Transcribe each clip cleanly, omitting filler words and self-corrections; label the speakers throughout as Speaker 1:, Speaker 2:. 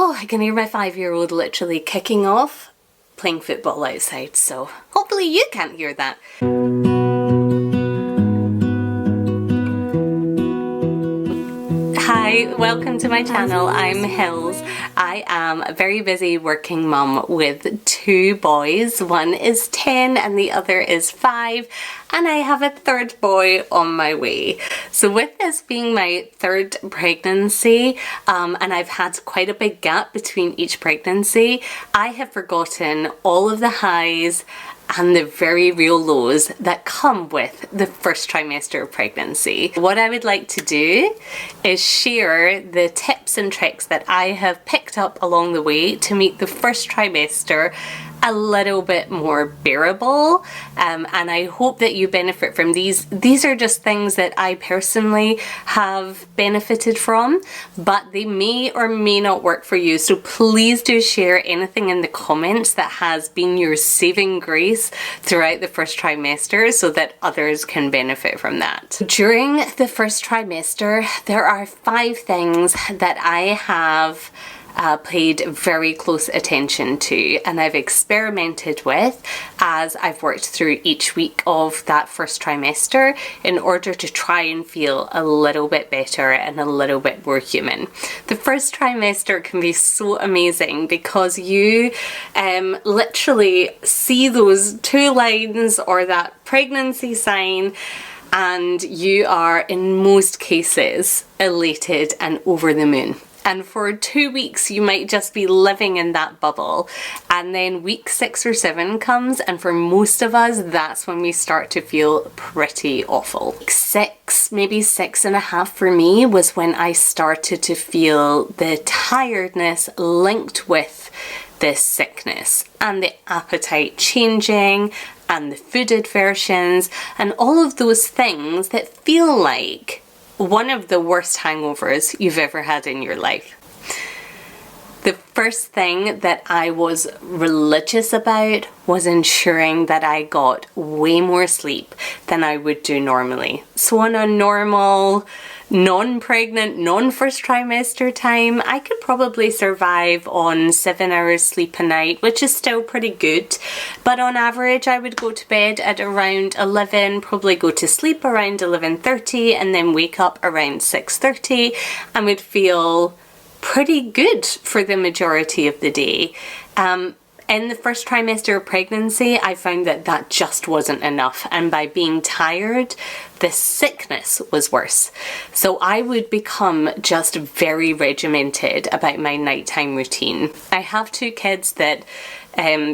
Speaker 1: Oh, I can hear my 5-year-old literally kicking off playing football outside, so hopefully you can't hear that. Hi, welcome to my channel. I'm Hills. I am a very busy working mum with 2 boys. One is 10 and the other is 5, and I have a 3rd boy on my way. So with this being my 3rd pregnancy, and I've had quite a big gap between each pregnancy, I have forgotten all of the highs and the very real lows that come with the first trimester of pregnancy. What I would like to do is share the tips and tricks that I have picked up along the way to make the first trimester a little bit more bearable, and I hope that you benefit from these. These are just things that I personally have benefited from, but they may or may not work for you, so please do share anything in the comments that has been your saving grace throughout the first trimester so that others can benefit from that. During the first trimester, there are 5 things that I have paid very close attention to and I've experimented with as I've worked through each week of that first trimester in order to try and feel a little bit better and a little bit more human. The first trimester can be so amazing because you literally see those 2 lines or that pregnancy sign, and you are in most cases elated and over the moon. And for 2 weeks you might just be living in that bubble, and then week 6 or 7 comes, and for most of us that's when we start to feel pretty awful. Week 6, maybe 6.5 for me, was when I started to feel the tiredness linked with this sickness and the appetite changing and the food aversions and all of those things that feel like one of the worst hangovers you've ever had in your life. The first thing that I was religious about was ensuring that I got way more sleep than I would do normally. So on a normal, non-pregnant, non-first trimester time, I could probably survive on 7 hours sleep a night, which is still pretty good. But on average, I would go to bed at around 11, probably go to sleep around 11:30, and then wake up around 6:30 and would feel pretty good for the majority of the day. In the first trimester of pregnancy, I found that that just wasn't enough, and by being tired, the sickness was worse. So I would become just very regimented about my nighttime routine. I have 2 kids that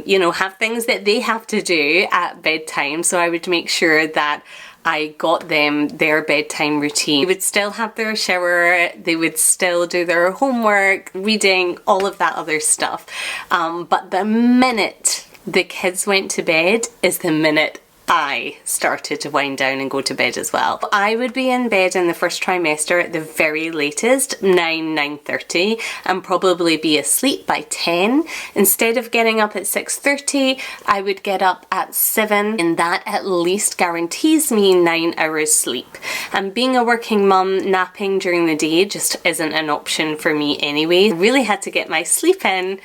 Speaker 1: you know, have things that they have to do at bedtime, so I would make sure that I got them their bedtime routine. They would still have their shower, they would still do their homework, reading, all of that other stuff. But the minute the kids went to bed is the minute I started to wind down and go to bed as well. I would be in bed in the first trimester at the very latest 9:30 and probably be asleep by 10. Instead of getting up at 6:30, I would get up at 7, and that at least guarantees me 9 hours sleep. And being a working mum, napping during the day just isn't an option for me anyway. I really had to get my sleep in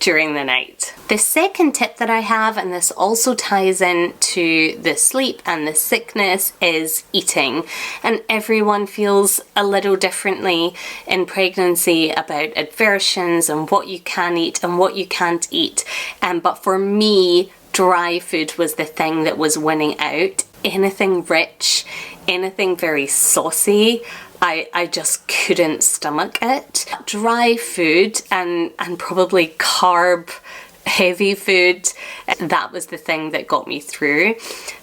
Speaker 1: during the night. The second tip that I have, and this also ties in to the sleep and the sickness, is eating. And everyone feels a little differently in pregnancy about aversions and what you can eat and what you can't eat. But for me, dry food was the thing that was winning out. Anything rich, anything very saucy, I just couldn't stomach it. Dry food and probably carb heavy food, that was the thing that got me through.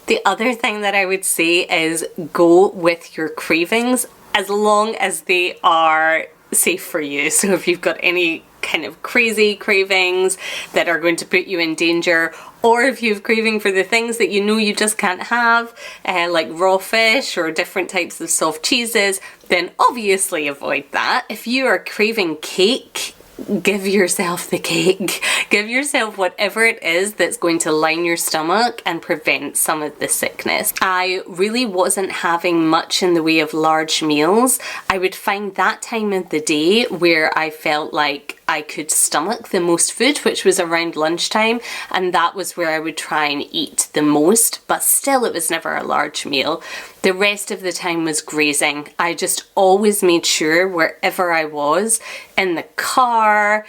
Speaker 1: The other thing that I would say is go with your cravings as long as they are safe for you. So if you've got any kind of crazy cravings that are going to put you in danger, or if you have craving for the things that you know you just can't have, like raw fish or different types of soft cheeses, then obviously avoid that. If you are craving cake, give yourself the cake. Give yourself whatever it is that's going to line your stomach and prevent some of the sickness. I really wasn't having much in the way of large meals. I would find that time of the day where I felt like I could stomach the most food, which was around lunchtime, and that was where I would try and eat the most, but still it was never a large meal. The rest of the time was grazing. I just always made sure wherever I was, in the car,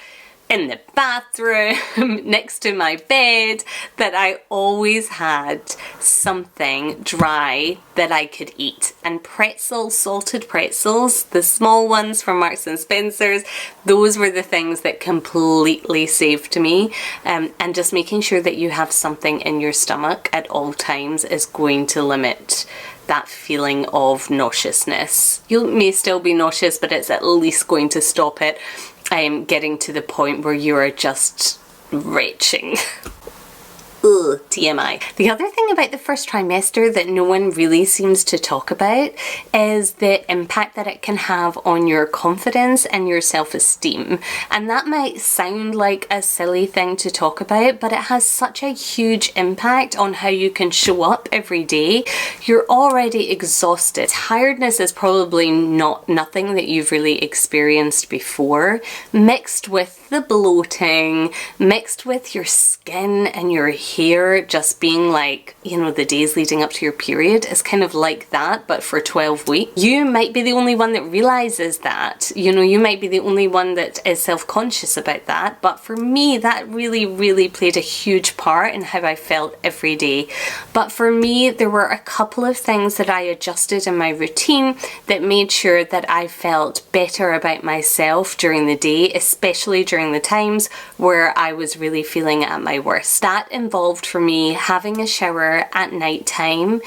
Speaker 1: in the bathroom, next to my bed, that I always had something dry that I could eat. And pretzels, salted pretzels, the small ones from Marks and Spencer's, those were the things that completely saved me. And just making sure that you have something in your stomach at all times is going to limit that feeling of nauseousness. You may still be nauseous, but it's at least going to stop it getting to the point where you are just retching. Ugh, TMI. The other thing about the first trimester that no one really seems to talk about is the impact that it can have on your confidence and your self-esteem. And that might sound like a silly thing to talk about, but it has such a huge impact on how you can show up every day. You're already exhausted. Tiredness is probably nothing that you've really experienced before, mixed with the bloating, mixed with your skin and your hair just being like, you know, the days leading up to your period is kind of like that, but for 12 weeks. You might be the only one that realizes that. You know, you might be the only one that is self-conscious about that, but for me, that really played a huge part in how I felt every day. But for me, there were a couple of things that I adjusted in my routine that made sure that I felt better about myself during the day, especially during the times where I was really feeling at my worst. That involved for me having a shower at night time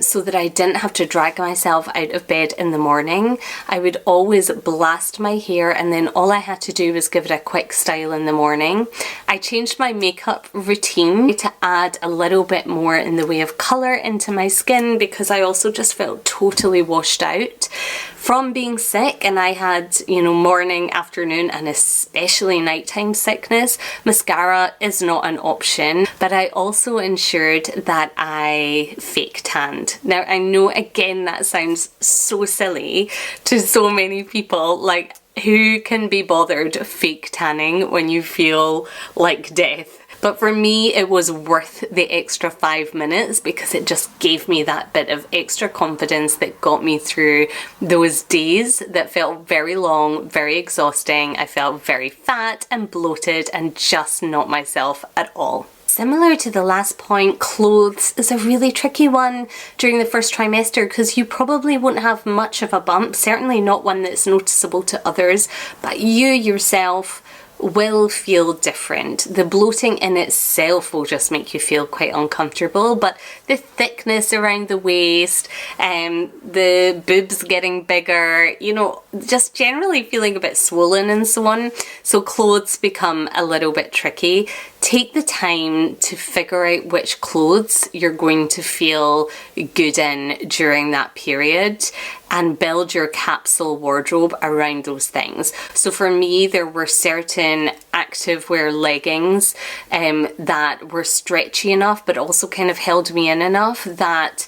Speaker 1: so that I didn't have to drag myself out of bed in the morning. I would always blast my hair and then all I had to do was give it a quick style in the morning. I changed my makeup routine to add a little bit more in the way of colour into my skin because I also just felt totally washed out from being sick, and I had, you know, morning, afternoon and especially nighttime sickness. Mascara is not an option, but I also ensured that I fake tanned. Now I know again that sounds so silly to so many people, like who can be bothered fake tanning when you feel like death? But for me, it was worth the extra 5 minutes because it just gave me that bit of extra confidence that got me through those days that felt very long, very exhausting. I felt very fat and bloated and just not myself at all. Similar to the last point, clothes is a really tricky one during the first trimester because you probably won't have much of a bump, certainly not one that's noticeable to others, but you yourself will feel different. The bloating in itself will just make you feel quite uncomfortable, but the thickness around the waist, the boobs getting bigger, you know, just generally feeling a bit swollen and so on. So clothes become a little bit tricky. Take the time to figure out which clothes you're going to feel good in during that period and build your capsule wardrobe around those things. So for me, there were certain activewear leggings that were stretchy enough but also kind of held me in enough that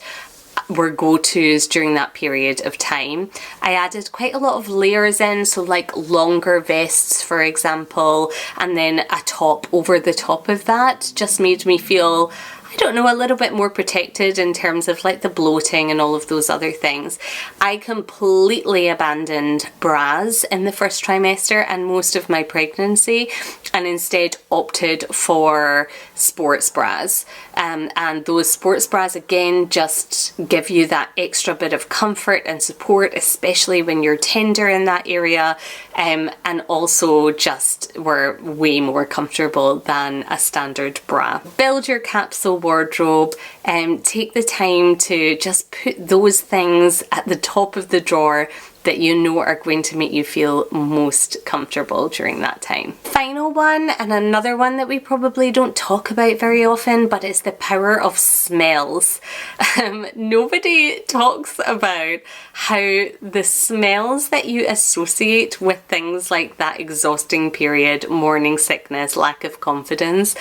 Speaker 1: were go-tos during that period of time. I added quite a lot of layers in, so like longer vests for example, and then a top over the top of that just made me feel, I don't know, a little bit more protected in terms of like the bloating and all of those other things. I completely abandoned bras in the first trimester and most of my pregnancy and instead opted for sports bras. And those sports bras again just give you that extra bit of comfort and support, especially when you're tender in that area, and also just were way more comfortable than a standard bra. Build your capsule wardrobe and take the time to just put those things at the top of the drawer that you know are going to make you feel most comfortable during that time. Final one, and another one that we probably don't talk about very often, but it's the power of smells. Nobody talks about how the smells that you associate with things like that exhausting period, morning sickness, lack of confidence,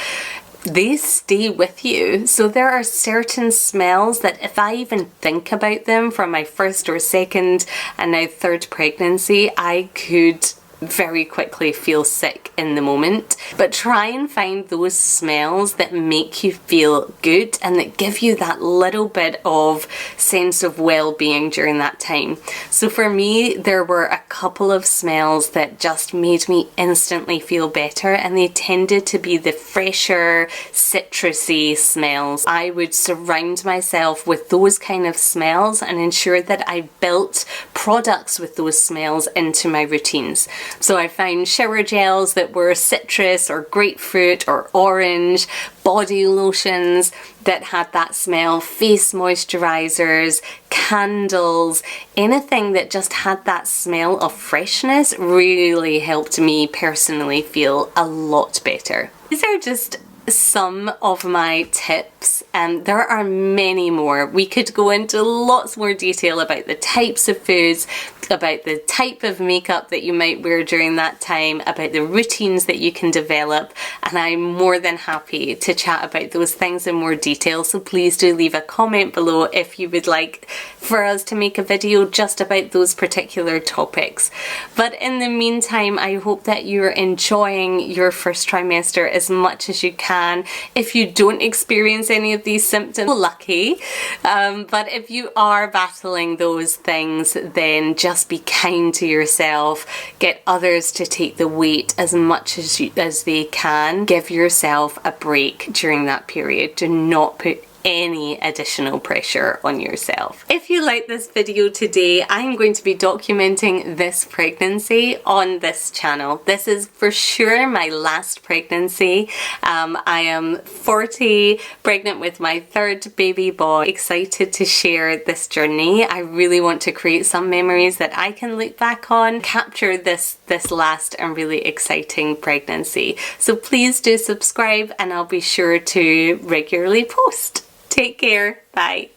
Speaker 1: they stay with you. So there are certain smells that if I even think about them from my first or second and now third pregnancy, I could very quickly feel sick in the moment. But try and find those smells that make you feel good and that give you that little bit of sense of well-being during that time. So for me, there were a couple of smells that just made me instantly feel better, and they tended to be the fresher, citrusy smells. I would surround myself with those kind of smells and ensure that I built products with those smells into my routines. So I found shower gels that were citrus or grapefruit or orange, body lotions that had that smell, face moisturizers, candles, anything that just had that smell of freshness really helped me personally feel a lot better. These are just some of my tips, and there are many more. We could go into lots more detail about the types of foods, about the type of makeup that you might wear during that time, about the routines that you can develop, and I'm more than happy to chat about those things in more detail. So please do leave a comment below if you would like for us to make a video just about those particular topics. But in the meantime, I hope that you're enjoying your first trimester as much as you can. If you don't experience any of these symptoms, lucky. But if you are battling those things, then just be kind to yourself. Get others to take the weight as much as they can. Give yourself a break during that period. Do not put any additional pressure on yourself. If you like this video today, I'm going to be documenting this pregnancy on this channel. This is for sure my last pregnancy. I am 40, pregnant with my third baby boy. Excited to share this journey. I really want to create some memories that I can look back on, capture this last and really exciting pregnancy. So please do subscribe, and I'll be sure to regularly post. Take care. Bye.